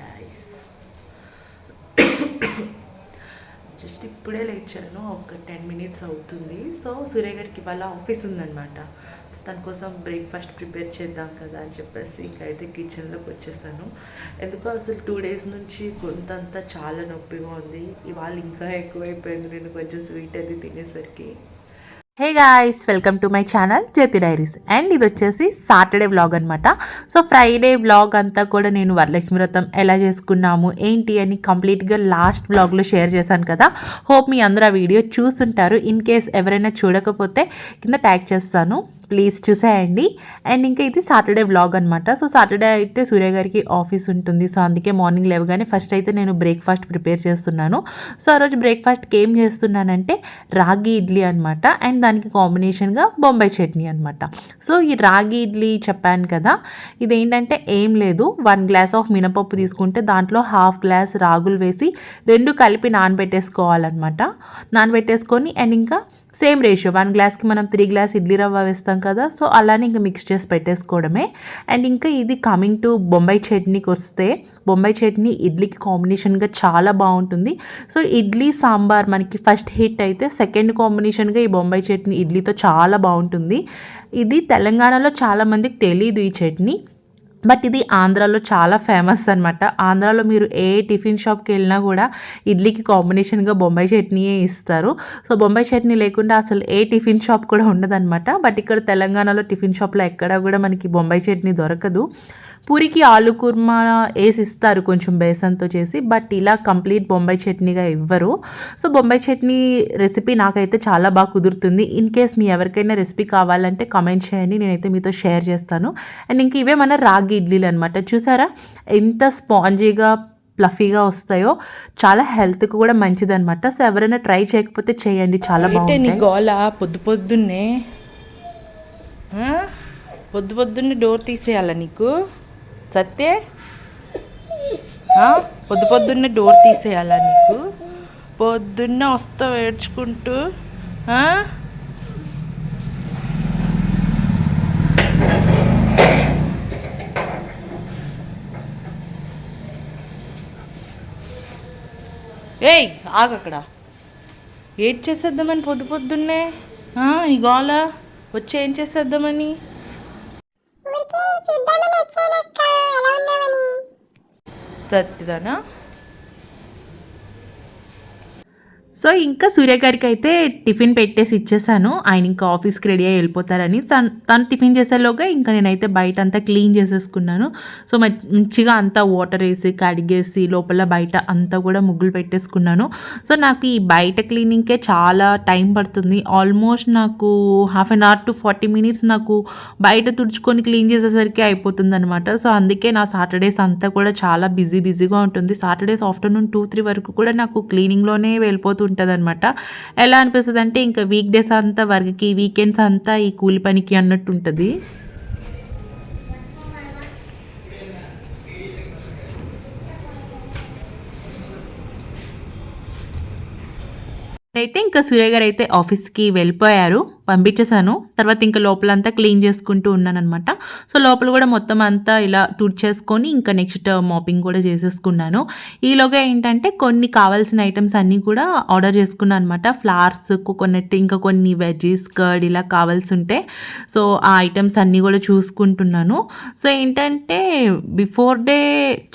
Guys. Just ఇప్పుడే లేచాను, ఒక 10 minutes అవుతుంది. సో సూర్య గారికి ఇవాళ ఆఫీస్ ఉందన్నమాట. సో తన కోసం బ్రేక్ఫాస్ట్ ప్రిపేర్ చేద్దాం కదా అని చెప్పేసి ఇంకైతే కిచెన్లోకి వచ్చేసాను. ఎందుకో అసలు 2 days నుంచి గొంతంతా చాలా నొప్పిగా ఉంది. ఇవాళ ఇంకా ఎక్కువైపోయింది నేను కొంచెం స్వీట్ అది తినేసరికి. Hey guys, welcome to my channel Jyothi diaries. And ఇది వచ్చేసి సాటర్డే వ్లాగ్ అనమాట. సో ఫ్రైడే వ్లాగ్ అంతా కూడా నేను వరలక్ష్మి వ్రతం ఎలా చేసుకున్నాము ఏంటి అని కంప్లీట్గా లాస్ట్ వ్లాగ్లో షేర్ చేశాను కదా. హోప్ మీ అందరూ ఆ వీడియో చూస్తుంటారు. ఇన్ కేస్ ఎవరైనా చూడకపోతే కింద ట్యాగ్ చేస్తాను, ప్లీజ్ చూసేయండి. అండ్ ఇంకా ఇది సాటర్డే వ్లాగ్ అనమాట. సో సాటర్డే అయితే సూర్య గారికి ఆఫీస్ ఉంటుంది. సో అందుకే మార్నింగ్ లేవగానే ఫస్ట్ అయితే నేను బ్రేక్ఫాస్ట్ ప్రిపేర్ చేస్తున్నాను. సో ఆ రోజు బ్రేక్ఫాస్ట్కి ఏం చేస్తున్నానంటే రాగి ఇడ్లీ అనమాట. అండ్ దానికి కాంబినేషన్గా బొంబాయి చట్నీ అనమాట. సో ఈ రాగి ఇడ్లీ చెప్పాను కదా, ఇదేంటంటే ఏం లేదు, 1 glass ఆఫ్ మినపప్పు తీసుకుంటే దాంట్లో 1/2 glass రాగులు వేసి 2 కలిపి నానబెట్టేసుకోవాలన్నమాట. నానబెట్టేసుకొని అండ్ ఇంకా సేమ్ రేషియో 1 glassకి మనం 3 glass ఇడ్లీ రవ్వ వేస్తాం కదా. సో అలానే ఇంకా మిక్స్ చేసి పెట్టేసుకోవడమే. అండ్ ఇంకా ఇది కమింగ్ టు బొంబాయి చట్నీకి వస్తే, బొంబాయి చట్నీ ఇడ్లీకి కాంబినేషన్గా చాలా బాగుంటుంది. సో ఇడ్లీ సాంబార్ మనకి ఫస్ట్ హిట్ అయితే సెకండ్ కాంబినేషన్గా ఈ బొంబాయి చట్నీ ఇడ్లీతో చాలా బాగుంటుంది. ఇది తెలంగాణలో చాలామందికి తెలీదు ఈ చట్నీ, బట్ ఇది ఆంధ్రాలో చాలా ఫేమస్ అనమాట. ఆంధ్రాలో మీరు ఏ టిఫిన్ షాప్కి వెళ్ళినా కూడా ఇడ్లీకి కాంబినేషన్గా బొంబాయి చట్నీయే ఇస్తారు. సో బొంబాయి చట్నీ లేకుండా అసలు ఏ టిఫిన్ షాప్ కూడా ఉండదన్నమాట. బట్ ఇక్కడ తెలంగాణలో టిఫిన్ షాప్లో ఎక్కడా కూడా మనకి బొంబాయి చట్నీ దొరకదు. పూరికి ఆలు కుర్మా వేసి ఇస్తారు కొంచెం బేసన్తో చేసి, బట్ ఇలా కంప్లీట్ బొంబాయి చట్నీగా ఇవ్వరు. సో బొంబాయి చట్నీ రెసిపీ నాకైతే చాలా బాగా కుదురుతుంది. ఇన్ కేస్ మీ ఎవరికైనా రెసిపీ కావాలంటే కామెంట్ చేయండి, నేనైతే మీతో షేర్ చేస్తాను. అండ్ ఇంక ఇవే మన రాగి ఇడ్లీలు అనమాట. చూసారా ఎంత స్పాంజీగా ప్లఫీగా వస్తాయో, చాలా హెల్త్కి కూడా మంచిదన్నమాట. సో ఎవరైనా ట్రై చేయకపోతే చేయండి, చాలా బాగుంటుంది. గోల పొద్దున్నే డోర్ తీసేయాలా నీకు సత్తే? పొద్దున్నే డోర్ తీసేయాలా నీకు? పొద్దున్నే వస్తావు ఏడ్చుకుంటూ. ఏయ్ ఆగక్కడ, ఏడ్ చేసేద్దామని పొద్దున్నే ఈ గోల వచ్చి ఏం చేసేద్దామని? సత్తిదానా? సో ఇంకా సూర్య గారికి అయితే టిఫిన్ పెట్టేసి ఇచ్చేసాను. ఆయన ఇంకా ఆఫీస్కి రెడీ అయ్యి వెళ్ళిపోతారని. తను టిఫిన్ చేసేలోగా ఇంకా నేనైతే బయట అంతా క్లీన్ చేసేసుకున్నాను. సో మంచిగా అంతా వాటర్ వేసి కడిగేసి లోపల బయట అంతా కూడా ముగ్గులు పెట్టేసుకున్నాను. సో నాకు ఈ బయట క్లీనింగ్కే చాలా టైం పడుతుంది. ఆల్మోస్ట్ నాకు 1/2 hour to 40 minutes నాకు బయట తుడుచుకొని క్లీన్ చేసేసరికి అయిపోతుంది అనమాట. సో అందుకే నా సాటర్డేస్ అంతా కూడా చాలా బిజీగా ఉంటుంది. సాటర్డేస్ ఆఫ్టర్నూన్ 2-3 వరకు కూడా నాకు క్లీనింగ్లోనే వెళ్ళిపోతుంది అనమాట. ఎలా అనిపిస్తుంది అంటే ఇంకా వీక్ డేస్ అంతా వర్క్కి, వీకెండ్స్ అంతా ఈ కూలి పనికి అన్నట్టు ఉంటుంది. అయితే ఇంకా సూర్య గారు అయితే ఆఫీస్కి వెళ్ళిపోయారు, పంపించేశాను. తర్వాత ఇంకా లోపలంతా క్లీన్ చేసుకుంటూ ఉన్నాను అనమాట. సో లోపల కూడా మొత్తం అంతా ఇలా తుడిచేసుకొని ఇంకా నెక్స్ట్ మాపింగ్ కూడా చేసేసుకున్నాను. ఈలోగా ఏంటంటే కొన్ని కావాల్సిన ఐటమ్స్ అన్నీ కూడా ఆర్డర్ చేసుకున్నాను అనమాట. ఫ్లవర్స్, కోకోనట్, ఇంకా కొన్ని వెజ్జీస్, కర్డ్ ఇలా కావాల్సి ఉంటే సో ఆ ఐటమ్స్ అన్నీ కూడా చూసుకుంటున్నాను. సో ఏంటంటే బిఫోర్ డే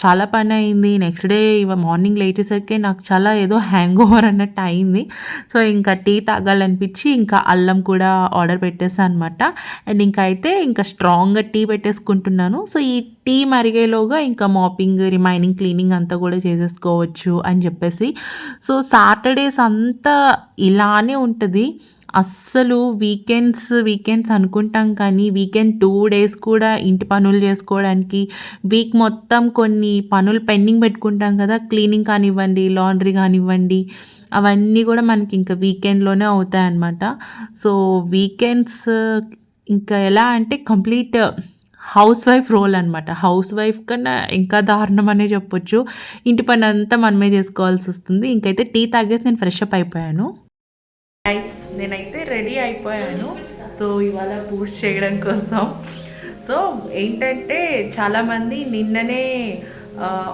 చాలా పని అయింది. నెక్స్ట్ డే మార్నింగ్ లేచేసరికి నాకు చాలా ఏదో హ్యాంగ్ ఓవర్ అన్నట్టు అయింది. సో ఇంకా టీ తాగాలనిపించి ఇంకా అల్లం కూడా ఆర్డర్ పెట్టేసాను అనమాట. అండ్ ఇంకా అయితే ఇంకా స్ట్రాంగ్గా టీ పెట్టేసుకుంటున్నాను. సో ఈ టీ మరిగేలోగా ఇంకా మాపింగ్, రిమైనింగ్ క్లీనింగ్ అంతా కూడా చేసేసుకోవచ్చు అని చెప్పేసి. సో సాటర్డేస్ అంతా ఇలానే ఉంటుంది. అస్సలు వీకెండ్స్ అనుకుంటాం కానీ వీకెండ్ 2 days కూడా ఇంటి పనులు చేసుకోవడానికి, వీక్ మొత్తం కొన్ని పనులు పెండింగ్ పెట్టుకుంటాం కదా, క్లీనింగ్ కానివ్వండి, లాండ్రీ కానివ్వండి, అవన్నీ కూడా మనకి ఇంకా వీకెండ్లోనే అవుతాయన్నమాట. సో వీకెండ్స్ ఇంకా ఎలా అంటే కంప్లీట్ హౌస్ వైఫ్ రోల్ అనమాట. హౌస్ వైఫ్ కన్నా ఇంకా దారుణం అనే చెప్పొచ్చు. ఇంటి పని అంతా మనమే చేసుకోవాల్సి వస్తుంది. ఇంకైతే టీ తాగేసి నేను ఫ్రెష్ అప్ అయిపోయాను. గైస్ నేనైతే రెడీ అయిపోయాను. సో ఇవాళ పూజ చేయడం కోసం. సో ఏంటంటే చాలామంది నిన్ననే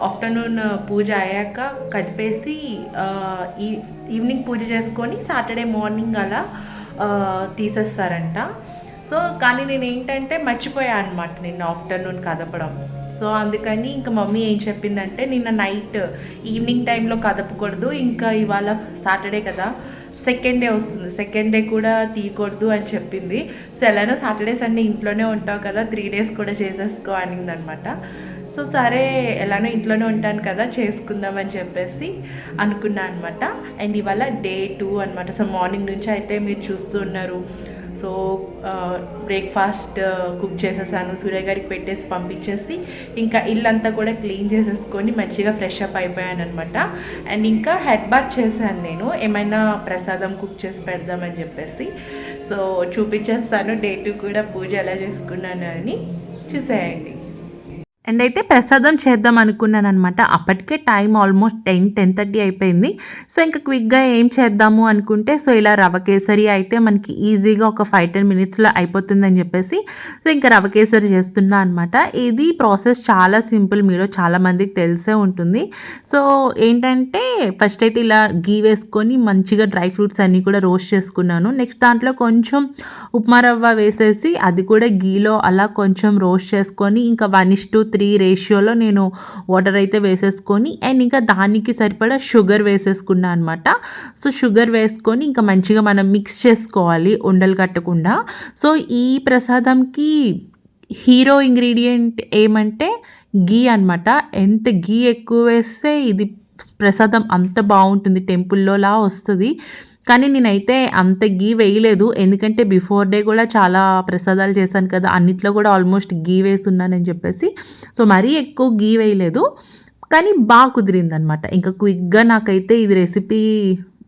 ఆఫ్టర్నూన్ పూజ అయ్యాక కదిపేసి ఈవినింగ్ పూజ చేసుకొని సాటర్డే మార్నింగ్ అలా తీసేస్తారంట. సో కానీ నేను ఏంటంటే మర్చిపోయాను అనమాట నిన్న ఆఫ్టర్నూన్ కదపడం. సో అందుకని ఇంకా మమ్మీ ఏం చెప్పిందంటే నిన్న నైట్ ఈవినింగ్ టైంలో కదపకూడదు, ఇంకా ఇవాళ సాటర్డే కదా, సెకండ్ డే వస్తుంది, సెకండ్ డే కూడా తీయకూడదు అని చెప్పింది. సో ఎలానో సాటర్డే సండే ఇంట్లోనే ఉంటావు కదా, 3 days కూడా చేసేసుకో అనిందనమాట. సో సరే ఎలానో ఇంట్లోనే ఉంటాను కదా చేసుకుందాం అని చెప్పేసి అనుకున్నా అనమాట. అండ్ ఇవాళ డే 2 అనమాట. సో మార్నింగ్ నుంచి అయితే మీరు చూస్తూ ఉన్నారు. సో బ్రేక్ఫాస్ట్ కుక్ చేసేసాను, సూర్య గారికి పెట్టేసి పంపించేసి ఇంకా ఇల్లంతా కూడా క్లీన్ చేసేసుకొని మంచిగా ఫ్రెష్ అప్ అయిపోయాను అనమాట. అండ్ ఇంకా హెడ్ బాత్ చేశాను నేను, ఏమైనా ప్రసాదం కుక్ చేసి పెడదామని చెప్పేసి. సో చూపించేస్తాను డే 2 కూడా పూజ ఎలా చేసుకున్నాను అని చూసేయండి. అండ్ అయితే ప్రసాదం చేద్దాం అనుకున్నాను అనమాట. అప్పటికే టైం ఆల్మోస్ట్ 10-10:30 అయిపోయింది. సో ఇంకా క్విక్గా ఏం చేద్దాము అనుకుంటే, సో ఇలా రవ కేసరి అయితే మనకి ఈజీగా ఒక 5-10 minutesలో అయిపోతుందని చెప్పేసి సో ఇంకా రవ కేసరి చేస్తున్నా అనమాట. ఇది ప్రాసెస్ చాలా సింపుల్, మీరు చాలామందికి తెలిసే ఉంటుంది. సో ఏంటంటే ఫస్ట్ అయితే ఇలా గీ వేసుకొని మంచిగా డ్రై ఫ్రూట్స్ అన్నీ కూడా రోస్ట్ చేసుకున్నాను. నెక్స్ట్ దాంట్లో కొంచెం ఉప్మా రవ్వ వేసేసి అది కూడా గీలో అలా కొంచెం రోస్ట్ చేసుకొని ఇంకా 1:3 రేషియోలో నేను వాటర్ అయితే వేసేసుకొని అండ్ ఇంకా దానికి సరిపడా షుగర్ వేసేసుకున్నా అనమాట. సో షుగర్ వేసుకొని ఇంకా మంచిగా మనం మిక్స్ చేసుకోవాలి ఉండలు కట్టకుండా. సో ఈ ప్రసాదంకి హీరో ఇంగ్రీడియంట్ ఏమంటే గీ అనమాట. ఎంత గీ ఎక్కువ వేస్తే ఇది ప్రసాదం అంత బాగుంటుంది, టెంపుల్లోలా వస్తుంది. కానీ నేనైతే అంత గీ వేయలేదు, ఎందుకంటే బిఫోర్ డే కూడా చాలా ప్రసాదాలు చేశాను కదా, అన్నిట్లో కూడా ఆల్మోస్ట్ గీ వేసి ఉన్నానని చెప్పేసి సో మరీ ఎక్కువ గీ వేయలేదు. కానీ బాగా కుదిరిందనమాట. ఇంకా క్విక్గా నాకైతే ఇది రెసిపీ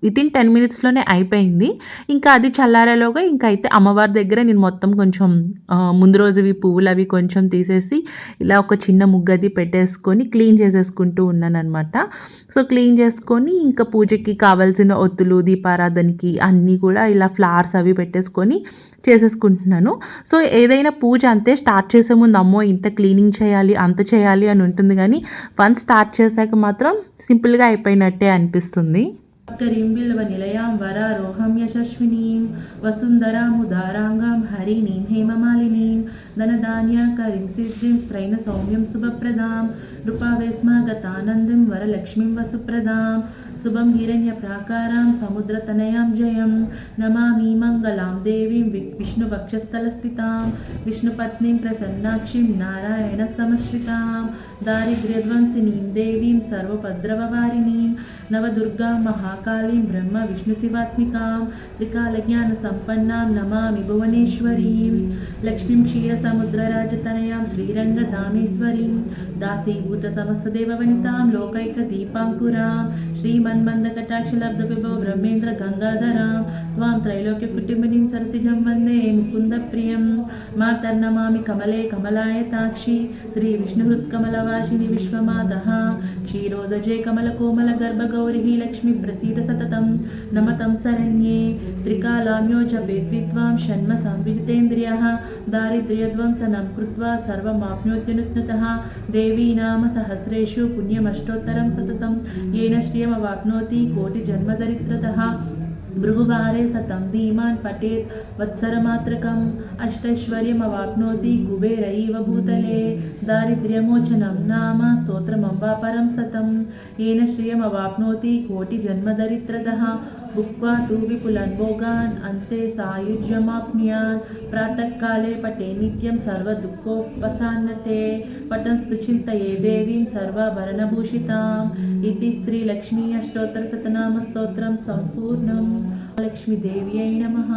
వితిన్ 10 minutesలోనే అయిపోయింది. ఇంకా అది చల్లారేలోగా ఇంకా అయితే అమ్మవారి దగ్గర నేను మొత్తం కొంచెం ముందు రోజువి పువ్వులు అవి కొంచెం తీసేసి ఇలా ఒక చిన్న ముగ్గది పెట్టేసుకొని క్లీన్ చేసేసుకుంటూ ఉన్నాను అనమాట. సో క్లీన్ చేసుకొని ఇంకా పూజకి కావాల్సిన ఒత్తులు దీపారాధనకి అన్నీ కూడా ఇలా ఫ్లవర్స్ అవి పెట్టేసుకొని చేసేసుకుంటున్నాను. సో ఏదైనా పూజ అంతే, స్టార్ట్ చేసే ముందు అమ్మో ఇంత క్లీనింగ్ చేయాలి అంత చేయాలి అని ఉంటుంది, కానీ వన్స్ స్టార్ట్ చేశాక మాత్రం సింపుల్గా అయిపోయినట్టే అనిపిస్తుంది. కరీం బిల్వ నిలయాం వరారోహం యశస్వినీం వసుంధరాముదారాంగం హరిణీం హేమమాలినీం ధనధాన్యకరీం సిద్ధిం స్త్రైన సౌమ్యం శుభప్రదాం నృపావేస్మాగతానందం వరలక్ష్మీం వసుప్రదాం శుభం హిరణ్యప్రాకారాం సముద్రతనయాం జయం నమామి మంగళాం దేవీం విష్ణువక్షస్థలస్థితాం విష్ణుపత్నీం ప్రసన్నాక్షిం నారాయణ సమశ్రితాం దారిద్ర్యధ్వంసినీం దేవీం సర్వోపద్రవవారిణీం నవదుర్గా మహాకాళీం బ్రహ్మ విష్ణుశివాత్మికాం త్రికాలజ్ఞానసంపన్నాం నమామి భువనేశ్వరీం లక్ష్మీం క్షీరసముద్రరాజతనయాం శ్రీరంగధామేశ్వరీం దాసీభూత సమస్తదేవవనితాం లోకైకదీపాంకురాం శ్రీమన్మందకటాక్షలబ్ధవిభవ బ్రహ్మేంద్ర గంగాధరాం త్వాం త్రైలోక్యకుటుంబినీం సరసిజం వందే ముకుందప్రియం మాతర్నమామి కమలే కమలాయతాక్షి శ్రీ విష్ణుహృత్కమలవాసిని విశ్వమాతః క్షీరోదజే కమలకోమల గర్భగౌరీ లక్ష్మీ ప్రసీద సతతం నమతం శరణ్యే త్రికాలామ్యో జపేద్విద్వాం షణ్మ సంవిజితేంద్రియః దారిద్ర్యధ్వంసనం కృత్వా సర్వమాప్నోత్యనుత్నతః దేవీ నామ సహస్రేషు పుణ్యమష్టోత్తరం సతతం येन श्रियमवाप्नोति कोटिजन्मदरिद्रतः भृगुवारे सतं धीमान् पठेत् वत्सरमात्रकम् अष्टैश्वर्यमवाप्नोति कुबेरैव भूतले दारिद्र्यमोचनं नाम स्तोत्रमम्बा परं सतं येन श्रियमवाप्नोति कोटिजन्मदरिद्रतः भुक्त्वा तु विपुलान् भोगान् अन्ते सायुज्यमाप्नुयात् प्रातःकाले पठे नित्यं सर्वदुःखोपशान्यते पठन्स्तु चिन्तये देवीं सर्वाभरणभूषिताम् इति श्रीलक्ष्मी अष्टोत्तरशतनामस्तोत्रं सम्पूर्णम्. लक्ष्मीदेव्यै नमः.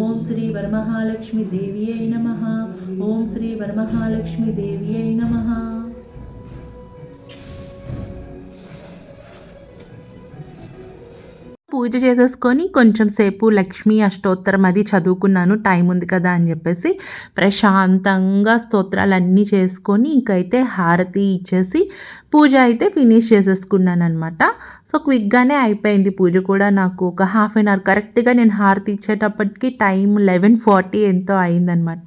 ओं श्री वरमहालक्ष्मीदेव्यै नमः. ओं श्री वरमहालक्ष्मीदेव्यै नमः. పూజ చేసేసుకొని కొంచెం సేపు లక్ష్మీ అష్టోత్తరం అది చదువుకున్నాను, టైం ఉంది కదా అని చెప్పేసి ప్రశాంతంగా స్తోత్రాలన్నీ చేసుకొని ఇంకైతే హారతి ఇచ్చేసి పూజ అయితే ఫినిష్ చేసేసుకున్నాను అనమాట. సో క్విక్గానే అయిపోయింది పూజ కూడా. నాకు ఒక హాఫ్ అన్ అవర్ కరెక్ట్గా నేను హారతి ఇచ్చేటప్పటికి టైం 11:40 ఎంతో అయిందనమాట.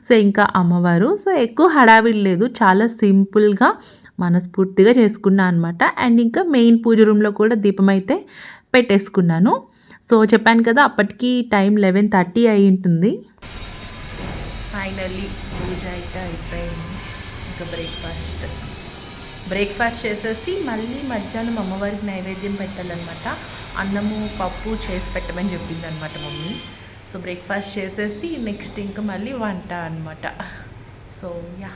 సో ఇంకా అమ్మవారు, సో ఎక్కువ హడావిడి లేదు, చాలా సింపుల్గా మనస్ఫూర్తిగా చేసుకున్నా అనమాట. అండ్ ఇంకా మెయిన్ పూజ రూమ్లో కూడా దీపం అయితే పెట్టేసుకున్నాను. సో చెప్పాను కదా అప్పటికి టైం 11:30 అయి ఉంటుంది. ఫైనల్లీ పూజ అయితే అయిపోయింది. ఇంకా బ్రేక్ఫాస్ట్ చేసేసి మళ్ళీ మధ్యాహ్నం అమ్మవారికి నైవేద్యం పెట్టాలన్నమాట. అన్నము పప్పు చేసి పెట్టమని చెప్పింది అనమాట మమ్మీ. సో బ్రేక్ఫాస్ట్ చేసేసి నెక్స్ట్ ఇంకా మళ్ళీ వంట అనమాట. సో యా,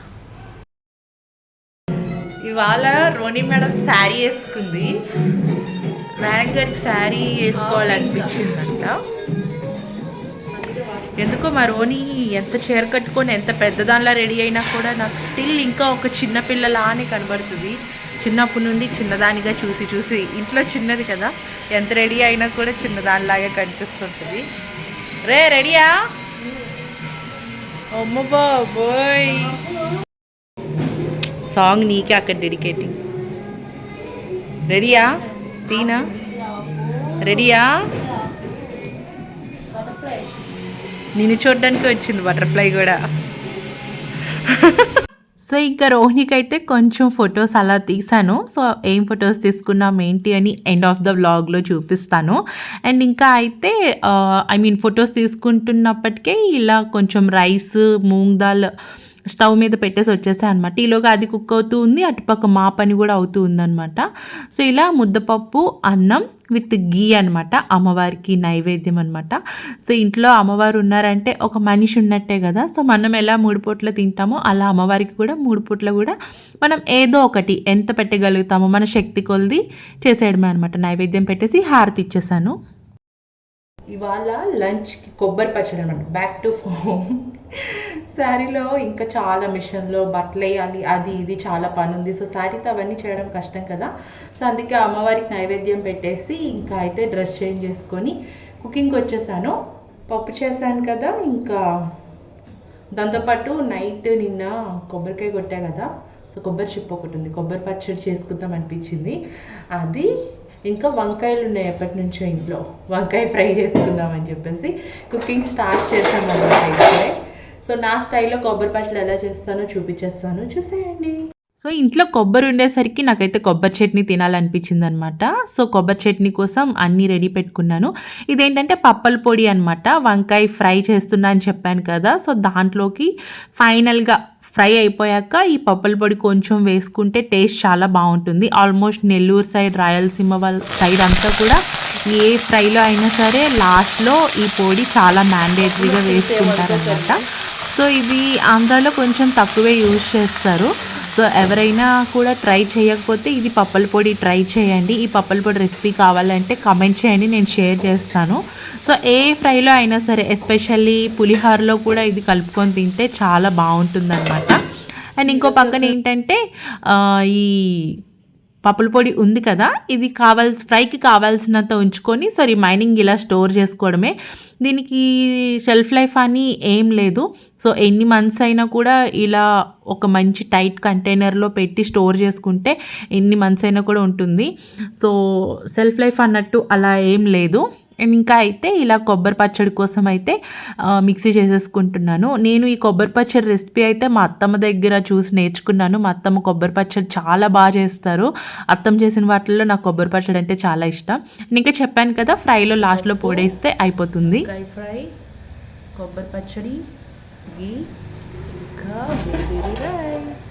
ఇవాళ రోని మేడం శారీ వేసుకుంది. మేడం గారికి శారీ వేసుకోవాలనిపించిందంట. ఎందుకో మా రోని ఎంత చీర కట్టుకొని ఎంత పెద్దదానిలా రెడీ అయినా కూడా నాకు స్టిల్ ఇంకా ఒక చిన్న పిల్లలానే కనబడుతుంది. చిన్నప్పటి నుండి చిన్నదానిగా చూసి చూసి ఇంట్లో చిన్నది కదా, ఎంత రెడీ అయినా కూడా చిన్నదానిలాగా కనిపిస్తుంటుంది. రే రెడీయా? అమ్మ బాబోయ్, సాంగ్ నీకే అక్కడ డెడికేటింగ్. రెడీయా? తీనా? రెడీయా? నేను చూడడానికి వచ్చింది బటర్ఫ్లై కూడా. సో ఇంకా రోహిణికి అయితే కొంచెం ఫొటోస్ అలా తీసాను. సో ఏం ఫొటోస్ తీసుకున్నాం ఏంటి అని ఎండ్ ఆఫ్ ద వ్లాగ్లో చూపిస్తాను. అండ్ ఇంకా అయితే ఫొటోస్ తీసుకుంటున్నప్పటికే ఇలా కొంచెం రైస్ మూంగ్ దాల్ స్టవ్ మీద పెట్టేసి వచ్చేసాయి అనమాట. ఈలోగా అది కుక్ అవుతూ ఉంది, అటుపక్క మా పని కూడా అవుతూ ఉందన్నమాట. సో ఇలా ముద్దపప్పు అన్నం విత్ గీ అనమాట, అమ్మవారికి నైవేద్యం అనమాట. సో ఇంట్లో అమ్మవారు ఉన్నారంటే ఒక మనిషి ఉన్నట్టే కదా. సో మనం ఎలా 3 పూట్ల తింటామో అలా అమ్మవారికి కూడా 3 పూట్ల కూడా మనం ఏదో ఒకటి ఎంత పెట్టగలుగుతామో మన శక్తి కొలిది చేసేయడమే అనమాట. నైవేద్యం పెట్టేసి హారతి ఇచ్చేసాను. ఇవాళ లంచ్కి కొబ్బరి పచ్చడి అనమాట. Back to home. శారీలో ఇంకా చాలా మిషన్లో బట్టలు వేయాలి, అది ఇది చాలా పని ఉంది. సో శారీతో అవన్నీ చేయడం కష్టం కదా. సో అందుకే అమ్మవారికి నైవేద్యం పెట్టేసి ఇంకా అయితే డ్రెస్ చేంజ్ చేసుకొని కుకింగ్కి వచ్చేసాను. పప్పు చేశాను కదా, ఇంకా దాంతోపాటు నైట్ నిన్న కొబ్బరికాయ కొట్టా కదా. సో కొబ్బరి చిప్ప ఒకటి ఉంది, కొబ్బరి పచ్చడి చేసుకుందాం అనిపించింది. అది ఇంకా వంకాయలు ఉన్నాయి ఎప్పటి నుంచో ఇంట్లో, వంకాయ ఫ్రై చేసుకుందామని చెప్పేసి కుకింగ్ స్టార్ట్ చేసామన్నమాట అయితే. సో నా స్టైల్లో కొబ్బరి పచ్చడి ఎలా చేస్తానో చూపించేస్తాను, చూసేయండి. సో ఇంట్లో కొబ్బరి ఉండేసరికి నాకైతే కొబ్బరి చట్నీ తినాలనిపించింది అనమాట. సో కొబ్బరి చట్నీ కోసం అన్నీ రెడీ పెట్టుకున్నాను. ఇదేంటంటే పప్పల పొడి అనమాట. వంకాయ ఫ్రై చేస్తున్నా అని చెప్పాను కదా. సో దాంట్లోకి ఫైనల్గా ఫ్రై అయిపోయాక ఈ పప్పల పొడి కొంచెం వేసుకుంటే టేస్ట్ చాలా బాగుంటుంది. ఆల్మోస్ట్ నెల్లూరు సైడ్, రాయలసీమ వాళ్ళ సైడ్ అంతా కూడా ఏ ఫ్రైలో అయినా సరే లాస్ట్లో ఈ పొడి చాలా మ్యాండేటరీగా వేసుకుంటారనమాట. సో ఇది ఆంధ్రాలో కొంచెం తక్కువే యూజ్ చేస్తారు. సో ఎవరైనా కూడా ట్రై చేయకపోతే ఇది పప్పల పొడి ట్రై చేయండి. ఈ పప్పల పొడి రెసిపీ కావాలంటే కమెంట్ చేయండి, నేను షేర్ చేస్తాను. సో ఏ ఫ్రైలో అయినా సరే, ఎస్పెషల్లీ పులిహోరలో కూడా ఇది కలుపుకొని తింటే చాలా బాగుంటుందన్నమాట. అండ్ ఇంకో పక్కన ఏంటంటే ఈ పప్పుల పొడి ఉంది కదా, ఇది ఫ్రైకి కావాల్సినంత ఉంచుకొని సో రిమైనింగ్ ఇలా స్టోర్ చేసుకోవడమే. దీనికి షెల్ఫ్ లైఫ్ అని ఏం లేదు. సో ఎన్ని మంత్స్ అయినా కూడా ఇలా ఒక మంచి టైట్ కంటైనర్లో పెట్టి స్టోర్ చేసుకుంటే ఎన్ని మంత్స్ అయినా కూడా ఉంటుంది. సో షెల్ఫ్ లైఫ్ అన్నట్టు అలా ఏం లేదు. ఇంకా అయితే ఇలా కొబ్బరి పచ్చడి కోసం అయితే మిక్సీ చేసేసుకుంటున్నాను. నేను ఈ కొబ్బరి పచ్చడి రెసిపీ అయితే మా అత్తమ్మ దగ్గర చూసి నేర్చుకున్నాను. మా అత్తమ్మ కొబ్బరి పచ్చడి చాలా బాగా చేస్తారు. అత్తమ్మ చేసిన వాటిల్లో నాకు కొబ్బరి పచ్చడి అంటే చాలా ఇష్టం. ఇంకా చెప్పాను కదా, ఫ్రైలో లాస్ట్లో పొడేస్తే అయిపోతుంది. ఫ్రై, కొబ్బరి పచ్చడి, ఘీ, ఇంకా రైస్.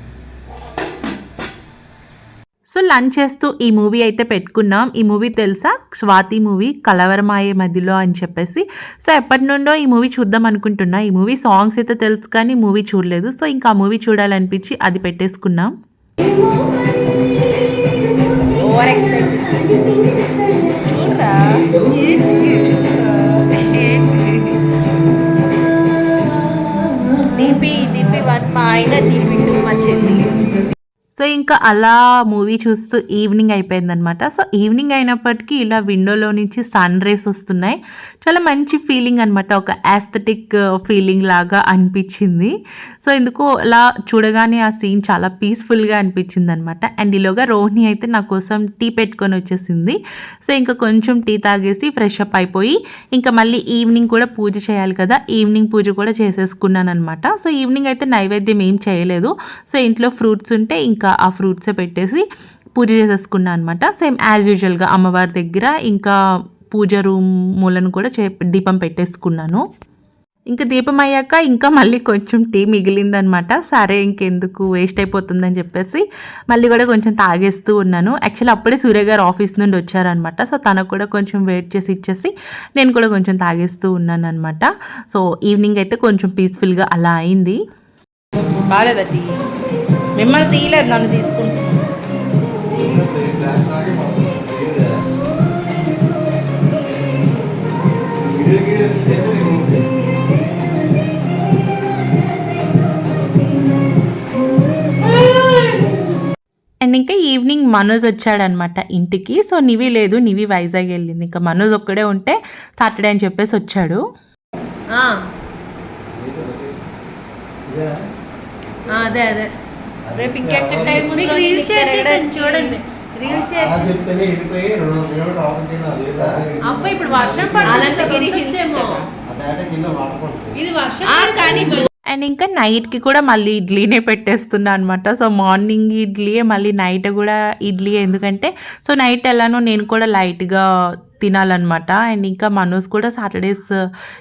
సో లంచ్ చేస్తూ ఈ మూవీ అయితే పెట్టుకున్నాం. ఈ మూవీ తెలుసా, స్వాతి మూవీ, కలవరమాయే మధ్యలో అని చెప్పేసి. సో ఎప్పటి నుండో ఈ మూవీ చూద్దాం అనుకుంటున్నా. ఈ మూవీ సాంగ్స్ అయితే తెలుసు కానీ మూవీ చూడలేదు. సో ఇంకా ఆ మూవీ చూడాలనిపించి అది పెట్టేసుకున్నాం. సో ఇంకా అలా మూవీ చూస్తూ ఈవినింగ్ అయిపోయిందనమాట. సో ఈవినింగ్ అయినప్పటికీ ఇలా విండోలో నుంచి సన్ రేస్ వస్తున్నాయి. చాలా మంచి ఫీలింగ్ అనమాట. ఒక యాస్థెటిక్ ఫీలింగ్ లాగా అనిపించింది. సో ఎందుకో అలా చూడగానే ఆ సీన్ చాలా పీస్ఫుల్గా అనిపించింది అనమాట. అండ్ ఈలోగా రోహిణి అయితే నా కోసం టీ పెట్టుకొని వచ్చేసింది. సో ఇంకా కొంచెం టీ తాగేసి ఫ్రెష్ అప్ అయిపోయి ఇంకా మళ్ళీ ఈవినింగ్ కూడా పూజ చేయాలి కదా, ఈవినింగ్ పూజ కూడా చేసేసుకున్నాను అనమాట. సో ఈవినింగ్ అయితే నైవేద్యం ఏం చేయలేదు. సో ఇంట్లో ఫ్రూట్స్ ఉంటే ఇంకా ఆ ఫ్రూట్సే పెట్టేసి పూజ చేసేసుకున్నాను అనమాట. సేమ్ యాజ్ యూజువల్గా అమ్మవారి దగ్గర ఇంకా పూజ రూమ్ మూలను కూడా దీపం పెట్టేసుకున్నాను. ఇంకా దీపం అయ్యాక ఇంకా మళ్ళీ కొంచెం టీ మిగిలిందనమాట. సరే ఇంకెందుకు వేస్ట్ అయిపోతుందని చెప్పేసి మళ్ళీ కూడా కొంచెం తాగేస్తూ ఉన్నాను. యాక్చువల్లీ అప్పుడే సూర్య గారు ఆఫీస్ నుండి వచ్చారనమాట. సో తనకు కూడా కొంచెం వెయిట్ చేసి ఇచ్చేసి నేను కూడా కొంచెం తాగేస్తూ ఉన్నాను అనమాట. సో ఈవినింగ్ అయితే కొంచెం పీస్ఫుల్గా అలా అయింది. బాగాలేదా టీ? మిమ్మల్ని తీయలేదు, నన్ను తీసుకుంటున్నాను. అండ్ ఇంకా ఈవినింగ్ మనోజ్ వచ్చాడనమాట ఇంటికి. సో నివి లేదు, నివి వైజాగ్ వెళ్ళింది. ఇంకా మనోజ్ ఒక్కడే ఉంటే సాటర్డే అని చెప్పేసి వచ్చాడు. అదే అదే రేపు ఇంకెక్కడ టైం మీకు రీల్ షేర్ చేశాను చూడండి. రీల్ షేర్ అబ్బా ఇప్పుడు వర్షం పడుతుందేమో, ఇది వర్షం కానీ. అండ్ ఇంకా నైట్కి కూడా మళ్ళీ ఇడ్లీనే పెట్టేస్తున్నా అనమాట. సో మార్నింగ్ ఇడ్లీయే, మళ్ళీ నైట్ కూడా ఇడ్లీయే. ఎందుకంటే సో నైట్ ఎలానో నేను కూడా లైట్గా తినాలన్నమాట. అండ్ ఇంకా మనోజ్ కూడా సాటర్డేస్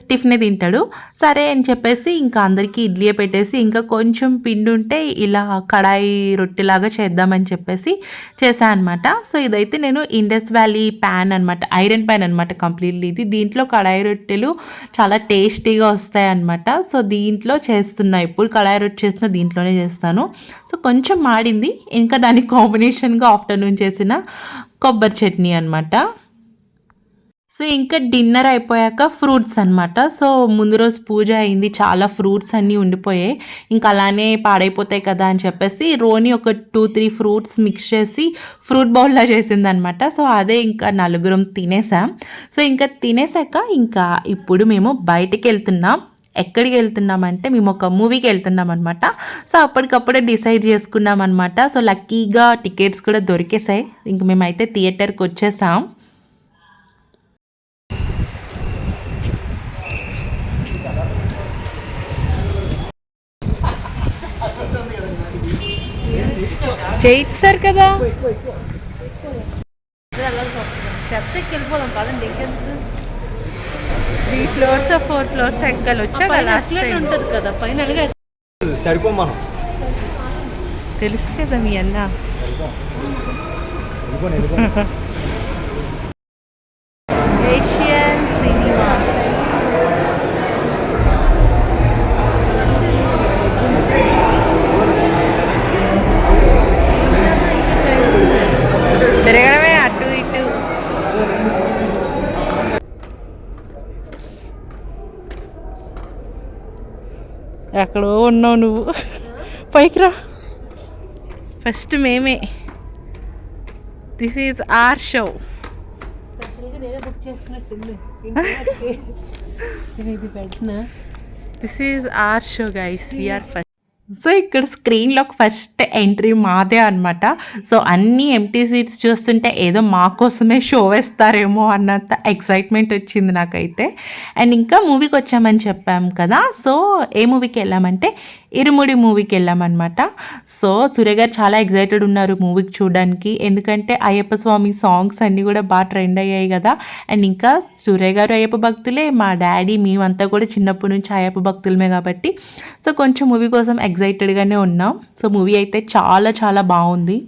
టిఫినే తింటాడు. సరే అని చెప్పేసి ఇంకా అందరికీ ఇడ్లీయే పెట్టేసి ఇంకా కొంచెం పిండి ఉంటే ఇలా కడాయి రొట్టెలాగా చేద్దామని చెప్పేసి చేశాను అనమాట. సో ఇదైతే నేను ఇండస్ వ్యాలీ ప్యాన్ అనమాట, ఐరన్ ప్యాన్ అనమాట కంప్లీట్లీ. ఇది దీంట్లో కడాయి రొట్టెలు చాలా టేస్టీగా వస్తాయి అనమాట. సో దీంట్లో చేస్తున్నా, ఎప్పుడు కడాయి రొట్టె చేస్తున్నా దీంట్లోనే చేస్తాను. సో కొంచెం మాడింది. ఇంకా దానికి కాంబినేషన్గా ఆఫ్టర్నూన్ చేసిన కొబ్బరి చట్నీ అనమాట. సో ఇంకా డిన్నర్ అయిపోయాక ఫ్రూట్స్ అనమాట. సో ముందు రోజు పూజ అయింది, చాలా ఫ్రూట్స్ అన్నీ ఉండిపోయాయి. ఇంకా అలానే పాడైపోతాయి కదా అని చెప్పేసి రోని ఒక 2-3 ఫ్రూట్స్ మిక్స్ చేసి ఫ్రూట్ బౌల్లా చేసిందనమాట. సో అదే ఇంకా నలుగురం తినేసాం. సో ఇంకా తినేసాక ఇంకా ఇప్పుడు మేము బయటికి వెళ్తున్నాం. ఎక్కడికి వెళ్తున్నామంటే మేము ఒక మూవీకి వెళ్తున్నాం అనమాట. సో అప్పటికప్పుడే డిసైడ్ చేసుకున్నాం అనమాట. సో లక్కీగా టికెట్స్ కూడా దొరికేసాయి. ఇంక మేమైతే థియేటర్కి వచ్చేసాం. చేయిస్తారు కదా, స్టెప్స్ ఎక్కి వెళ్ళిపోదాం పదండి. ఇంకెందుకు 3 floors 4 floors ఎక్కలు వచ్చా లాస్ట్ టైం ఉంటుంది కదా పైన అడిగా సరిపోమా తెలుసు కదా మీ అన్న. ఏషియన్ సినిమాస్ తిరగడమే అటు ఇటు. ఎక్కడో ఉన్నావు నువ్వు, పైకి రా. ఫస్ట్ మేమే, దిస్ ఈజ్ ఆర్ షో. స్పెషల్గా నేనే బుక్ చేసుకున్నట్టుంది. ఇది పెట్టినా this is our show guys, we are first. So ఇక్కడ స్క్రీన్లో ఫస్ట్ ఎంట్రీ మాదే అనమాట. సో అన్ని ఎంటీ సీట్స్ చూస్తుంటే ఏదో మా కోసమే షో వేస్తారేమో అన్నంత ఎక్సైట్మెంట్ వచ్చింది నాకైతే. అండ్ ఇంకా మూవీకి వచ్చామని చెప్పాం కదా. సో ఏ మూవీకి వెళ్ళామంటే ఇరుముడి మూవీకి వెళ్ళామన్నమాట. సో సూర్య గారు చాలా ఎక్సైటెడ్ ఉన్నారు మూవీకి చూడడానికి. ఎందుకంటే అయ్యప్ప స్వామి సాంగ్స్ అన్నీ కూడా బాగా ట్రెండ్ అయ్యాయి కదా. అండ్ ఇంకా సూర్య గారు అయ్యప్ప భక్తులే, మా డాడీ మేమంతా కూడా చిన్నప్పటి నుంచి అయ్యప్ప భక్తులమే కాబట్టి సో కొంచెం మూవీ కోసం ఎక్సైటెడ్గానే ఉన్నాం. సో మూవీ అయితే చాలా చాలా బాగుంది.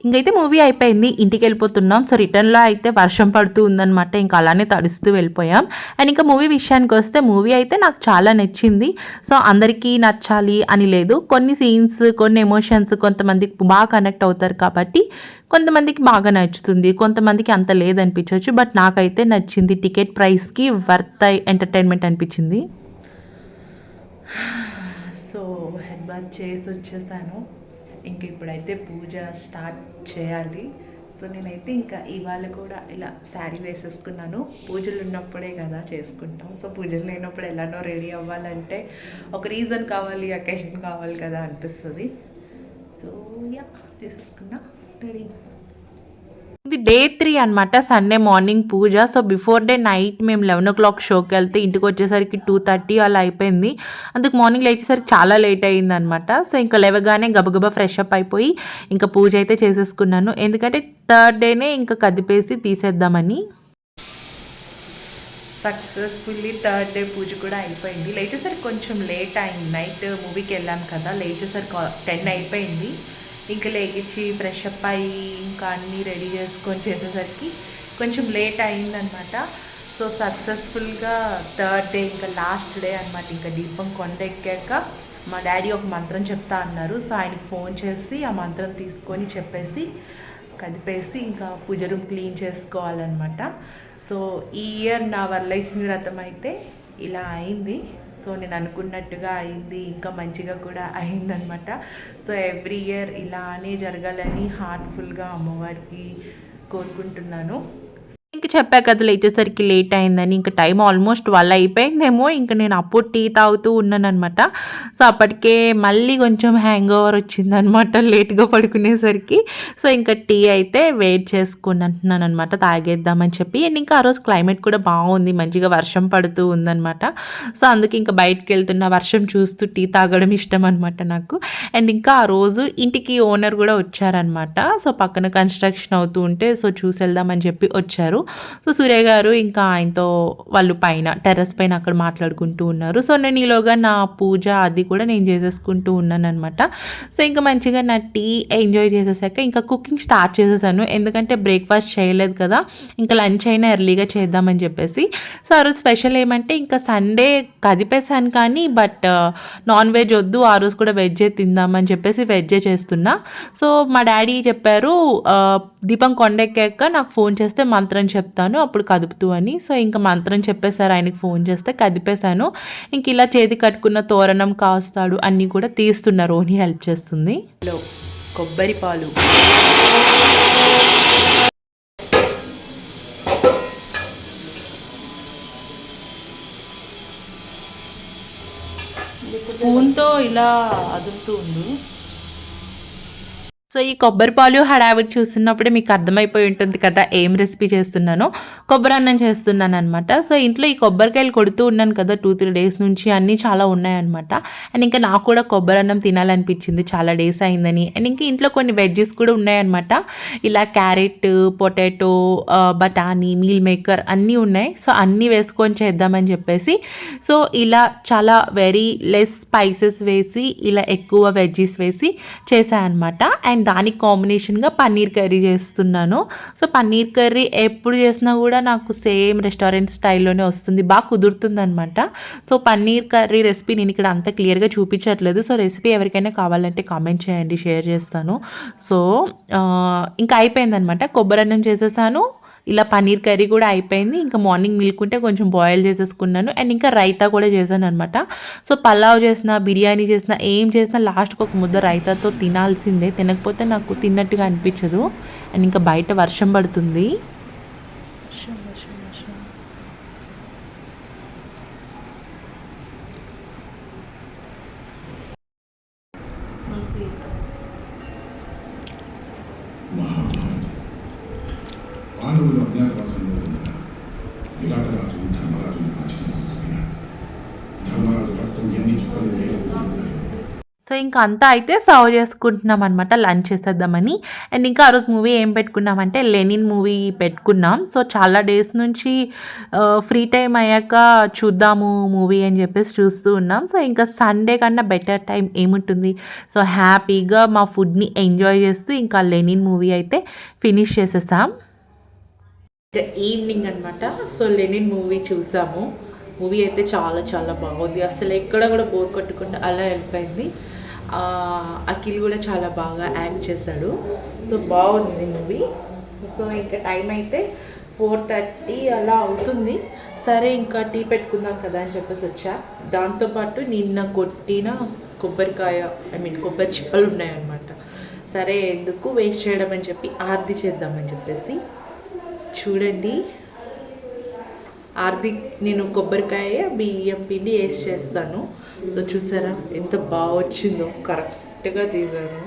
ఇంకైతే మూవీ అయిపోయింది, ఇంటికి వెళ్ళిపోతున్నాం. సో రిటర్న్లో అయితే వర్షం పడుతూ ఉందన్నమాట, ఇంకా అలానే తడుస్తూ వెళ్ళిపోయాం. అండ్ ఇంకా మూవీ విషయానికి వస్తే మూవీ అయితే నాకు చాలా నచ్చింది. సో అందరికీ నచ్చాలి అని లేదు, కొన్ని సీన్స్ కొన్ని ఎమోషన్స్ కొంతమందికి బాగా కనెక్ట్ అవుతారు కాబట్టి కొంతమందికి బాగా నచ్చుతుంది, కొంతమందికి అంత లేదనిపించవచ్చు. బట్ నాకైతే నచ్చింది, టికెట్ ప్రైస్కి వర్త్ ఎంటర్టైన్మెంట్ అనిపించింది. సో హెడ్ బాత్ చేసి వచ్చేసాను. ఇంక ఇప్పుడైతే పూజ స్టార్ట్ చేయాలి. సో నేనైతే ఇంకా ఇవాళ కూడా ఇలా శారీ వేసేసుకున్నాను. పూజలు ఉన్నప్పుడే కదా చేసుకుంటాం. సో పూజలు లేనప్పుడు ఎలానో రెడీ అవ్వాలంటే ఒక రీజన్ కావాలి, అకేషన్ కావాలి కదా అనిపిస్తుంది. సో యా చేసేసుకున్నా, రెడీ. ఇది డే 3 అనమాట, Sunday morning puja. So before day night మేము 11 o'clock షోకి వెళ్తే ఇంటికి వచ్చేసరికి 2:30 అలా అయిపోయింది. అందుకు మార్నింగ్ లేచేసరికి చాలా లేట్ అయ్యింది అనమాట. సో ఇంకా లేవగానే గబగబా ఫ్రెష్ అప్ అయిపోయి ఇంకా పూజ అయితే చేసేసుకున్నాను, ఎందుకంటే థర్డ్ డేనే ఇంకా కదిపేసి తీసేద్దామని. సక్సెస్ఫుల్లీ థర్డ్ డే పూజ కూడా అయిపోయింది. లేచేసరికి కొంచెం లేట్ అయింది, నైట్ మూవీకి వెళ్ళాం కదా, లేచేసరికి 10 అయిపోయింది. ఇంకా లేచి ఫ్రెష్ అప్ అయ్యి ఇంకా అన్నీ రెడీ చేసుకొని చేసేసరికి కొంచెం లేట్ అయిందనమాట. సో సక్సెస్ఫుల్గా థర్డ్ డే ఇంకా లాస్ట్ డే అనమాట. ఇంకా దీపం కొండ ఎక్కాక మా డాడీ ఒక మంత్రం చెప్తా అన్నారు. సో ఆయనకి ఫోన్ చేసి ఆ మంత్రం తీసుకొని చెప్పేసి కదిపేసి ఇంకా పూజ రూమ్ క్లీన్ చేసుకోవాలన్నమాట. సో ఈ ఇయర్ నా వరలక్ష్మి వ్రతం అయితే ఇలా అయింది. సో నేను అనుకున్నట్టుగా అయింది, ఇంకా మంచిగా కూడా అయిందనమాట. సో ఎవ్రీ ఇయర్ ఇలానే జరగాలని హార్ట్ఫుల్గా అమ్మవారికి కోరుకుంటున్నాను. ఇంక చెప్పా కదా లేచేసరికి లేట్ అయిందని, ఇంకా టైం ఆల్మోస్ట్ 12 అయిపోయిందేమో. ఇంకా నేను అప్పుడు టీ తాగుతూ ఉన్నాను అనమాట. సో అప్పటికే మళ్ళీ కొంచెం హ్యాంగ్ ఓవర్ వచ్చిందనమాట లేట్గా పడుకునేసరికి. సో ఇంకా టీ అయితే వెయిట్ చేసుకుని అంటున్నాను అనమాట, తాగేద్దామని చెప్పి. అండ్ ఇంకా ఆ రోజు క్లైమేట్ కూడా బాగుంది, మంచిగా వర్షం పడుతూ ఉందనమాట. సో అందుకే ఇంకా బయటకు వెళ్తున్న వర్షం చూస్తూ టీ తాగడం ఇష్టం అనమాట నాకు. అండ్ ఇంకా ఆ రోజు ఇంటికి ఓనర్ కూడా వచ్చారనమాట. సో పక్కన కన్స్ట్రక్షన్ అవుతూ ఉంటే సో చూసి వెళ్దామని చెప్పి వచ్చారు. సో సూర్య గారు ఇంకా ఆయనతో వాళ్ళు పైన టెర్రస్ పైన అక్కడ మాట్లాడుకుంటూ ఉన్నారు. సో నేను ఈలోగా నా పూజ అది కూడా నేను చేసేసుకుంటూ ఉన్నాను అనమాట. సో ఇంకా మంచిగా నా టీ ఎంజాయ్ చేసేసాక ఇంకా కుకింగ్ స్టార్ట్ చేసేసాను, ఎందుకంటే బ్రేక్ఫాస్ట్ చేయలేదు కదా, ఇంకా లంచ్ అయినా ఎర్లీగా చేద్దామని చెప్పేసి. సో ఆ రోజు స్పెషల్ ఏమంటే ఇంకా సండే కదిపేసాను కానీ బట్ నాన్ వెజ్ వద్దు, ఆ రోజు కూడా వెజ్జే తిందామని చెప్పేసి వెజ్జే చేస్తున్నా. సో మా డాడీ చెప్పారు దీపం కొండెక్కాక నాకు ఫోన్ చేస్తే మంత్రం చెప్తాను అప్పుడు కదుపుతూ అని. సో ఇంకా మంత్రం చెప్పేశారు, ఆయనకి ఫోన్ చేస్తే కదిపేశాను. ఇంక ఇలా చేతి కట్టుకున్న తోరణం కాస్తాడు అన్నీ కూడా తీస్తున్నారు, రోహిణి హెల్ప్ చేస్తుంది. కొబ్బరి పాలు, స్పూన్తో ఇలా అదుపుతూ ఉంది. సో ఈ కొబ్బరి పాలు హడావిడి చూస్తున్నప్పుడే మీకు అర్థమైపోయి ఉంటుంది కదా ఏం రెసిపీ చేస్తున్నానో, కొబ్బరి అన్నం చేస్తున్నాను అనమాట. సో ఇంట్లో ఈ కొబ్బరికాయలు కొడుతూ ఉన్నాను కదా 2-3 డేస్ నుంచి, అన్నీ చాలా ఉన్నాయన్నమాట. అండ్ ఇంకా నాకు కూడా కొబ్బరి అన్నం తినాలనిపించింది, చాలా డేస్ అయిందని. అండ్ ఇంకా ఇంట్లో కొన్ని వెజ్జెస్ కూడా ఉన్నాయన్నమాట, ఇలా క్యారెట్, పొటాటో, బఠానీ, మీల్ మేకర్ అన్నీ ఉన్నాయి. సో అన్నీ వేసుకొని చేద్దామని చెప్పేసి సో ఇలా చాలా వెరీ లెస్ స్పైసెస్ వేసి ఇలా ఎక్కువ వెజ్జెస్ వేసి చేశాను అనమాట. అండ్ దానికి కాంబినేషన్గా పన్నీర్ కర్రీ చేస్తున్నాను. సో పన్నీర్ కర్రీ ఎప్పుడు చేసినా కూడా నాకు సేమ్ రెస్టారెంట్ స్టైల్లోనే వస్తుంది, బాగా కుదురుతుంది అనమాట. సో పన్నీర్ కర్రీ రెసిపీ నేను ఇక్కడ అంత క్లియర్గా చూపించట్లేదు. సో రెసిపీ ఎవరికైనా కావాలంటే కామెంట్ చేయండి, షేర్ చేస్తాను. సో ఇంకా అయిపోయిందనమాట, కొబ్బరి అన్నం చేసేసాను, ఇలా పన్నీర్ కర్రీ కూడా అయిపోయింది. ఇంకా మార్నింగ్ మిల్క్ ఉంటే కొంచెం బాయిల్ చేసేసుకున్నాను. అండ్ ఇంకా రైతా కూడా చేశాను అనమాట. సో పలావ్ చేసిన, బిర్యానీ చేసిన, ఏం చేసినా లాస్ట్కి ఒక ముద్ద రైతాతో తినాల్సిందే, తినకపోతే నాకు తిన్నట్టుగా అనిపించదు. అండ్ ఇంకా బయట వర్షం పడుతుంది. పాండవులు అజ్ఞాతవాసంలో ఉండగా విరాటరాజు ధర్మరాజును కాల్చడానికి పంపినాడు. ధర్మరాజు రక్తం ఎన్ని చుక్కలు నేలకు ఉన్నాయి. సో ఇంకా అంతా అయితే సర్వ్ చేసుకుంటున్నాం అనమాట, లంచ్ చేసేద్దామని. అండ్ ఇంకా ఆ రోజు మూవీ ఏం పెట్టుకున్నామంటే లెనిన్ మూవీ పెట్టుకున్నాం. సో చాలా డేస్ నుంచి ఫ్రీ టైం అయ్యాక చూద్దాము మూవీ అని చెప్పేసి చూస్తూ ఉన్నాం. సో ఇంకా సండే కన్నా బెటర్ టైం ఏముంటుంది. సో హ్యాపీగా మా ఫుడ్ని ఎంజాయ్ చేస్తూ ఇంకా లెనిన్ మూవీ అయితే ఫినిష్ చేసేసాం. ఈవినింగ్ అనమాట. సో లెనిన్ మూవీ చూసాము. మూవీ అయితే చాలా చాలా బాగుంది. అసలు ఎక్కడ కూడా బోర్ కొట్టకుండా అలా వెళ్ళిపోయింది. అఖిల్ కూడా చాలా బాగా యాక్ట్ చేశాడు. సో బాగుంది మూవీ. సో ఇంకా టైం అయితే 4:30 అలా అవుతుంది. సరే ఇంకా టీ పెట్టుకుందాం కదా అని చెప్పేసి వచ్చా. దాంతోపాటు నిన్న కొట్టిన కొబ్బరికాయ కొబ్బరి చిప్పలు ఉన్నాయన్నమాట. సరే ఎందుకు వేస్ట్ చేయడం అని చెప్పి ఆర్ది చేద్దామని చెప్పేసి చూడండి. ఆర్ది నేను కొబ్బరికాయ బియ్యం పిండి వేసి చేస్తాను. సో చూసారా ఎంత బాగా వచ్చిందో, కరెక్ట్గా తీసాను.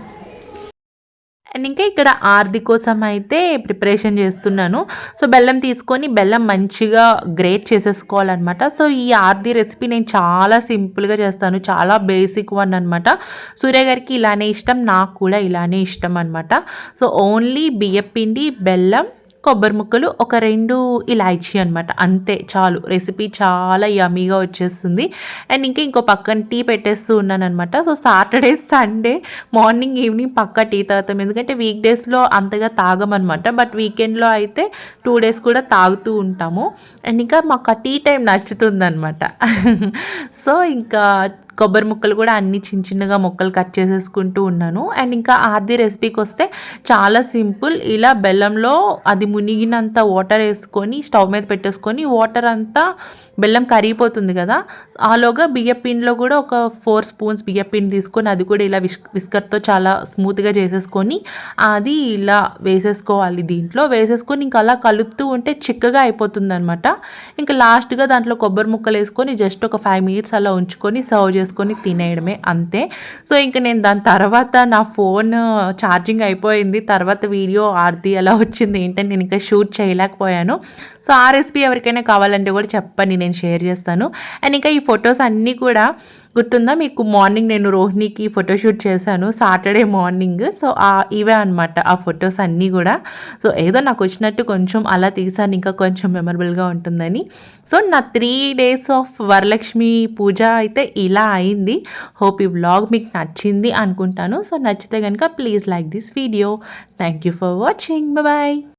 అండ్ ఇంకా ఇక్కడ ఆర్ది కోసం అయితే ప్రిపరేషన్ చేస్తున్నాను. సో బెల్లం తీసుకొని బెల్లం మంచిగా గ్రేట్ చేసేసుకోవాలన్నమాట. సో ఈ ఆర్ది రెసిపీ నేను చాలా సింపుల్గా చేస్తాను, చాలా బేసిక్ వన్ అనమాట. సూర్య గారికి ఇలానే ఇష్టం, నాకు కూడా ఇలానే ఇష్టం అనమాట. సో ఓన్లీ బియ్యపిండి, బెల్లం, కొబ్బరి ముక్కలు, ఒక 2 ఇలాచీ అనమాట, అంతే చాలు. రెసిపీ చాలా యమీగా వచ్చేస్తుంది. అండ్ ఇంకా ఇంకో పక్కన టీ పెట్టేస్తూ ఉన్నాను అనమాట. So Saturday Sunday morning evening పక్కా టీ తాగుతాం, ఎందుకంటే వీక్ డేస్లో అంతగా తాగమన్నమాట. బట్ వీకెండ్లో అయితే 2 డేస్ కూడా తాగుతూ ఉంటాము. అండ్ ఇంకా మాకు టీ టైం నచ్చుతుందన్నమాట. సో ఇంకా కొబ్బరి ముక్కలు కూడా అన్ని చిన్న చిన్నగా ముక్కలు కట్ చేసేసుకుంటూ ఉన్నాను. అండ్ ఇంకా ఆర్ది రెసిపీకి వస్తే చాలా సింపుల్. ఇలా బెల్లంలో అది మునిగినంత వాటర్ వేసుకొని స్టవ్ మీద పెట్టేసుకొని వాటర్ అంతా బెల్లం కరిగిపోతుంది కదా, ఆలోగా బియ్యపిండిలో కూడా ఒక 4 స్పూన్స్ బియ్యపిండి తీసుకొని అది కూడా ఇలా విస్కర్తో చాలా స్మూత్గా చేసేసుకొని అది ఇలా వేసేసుకోవాలి. దీంట్లో వేసేసుకొని ఇంకా అలా కలుపుతూ ఉంటే చిక్కగా అయిపోతుంది అనమాట. ఇంకా లాస్ట్గా దాంట్లో కొబ్బరి ముక్కలు వేసుకొని జస్ట్ ఒక 5 మినిట్స్ అలా ఉంచుకొని సర్వ్ చేసుకొని తినేయడమే, అంతే. సో ఇంకా నేను దాని తర్వాత నా ఫోన్ ఛార్జింగ్ అయిపోయింది. తర్వాత వీడియో ఆర్ది అలా వచ్చింది ఏంటంటే నేను ఇంకా షూట్ చేయలేకపోయాను. సో ఆ రెసిపీ ఎవరికైనా కావాలంటే కూడా చెప్పండి, నేను షేర్ చేస్తాను. అండ్ ఇంకా ఈ ఫొటోస్ అన్నీ కూడా గుర్తుందా మీకు, మార్నింగ్ నేను రోహిణికి ఫోటోషూట్ చేశాను సాటర్డే మార్నింగ్. సో ఇవే అనమాట ఆ ఫొటోస్ అన్నీ కూడా. సో ఏదో నాకు వచ్చినట్టు కొంచెం అలా తీసాను, ఇంకా కొంచెం మెమరబుల్గా ఉంటుందని. సో నా 3 డేస్ ఆఫ్ వరలక్ష్మి పూజ అయితే ఇలా అయింది. హోప్ ఈ వ్లాగ్ మీకు నచ్చింది అనుకుంటాను. సో నచ్చితే కనుక please like this video. Thank you for watching. Bye.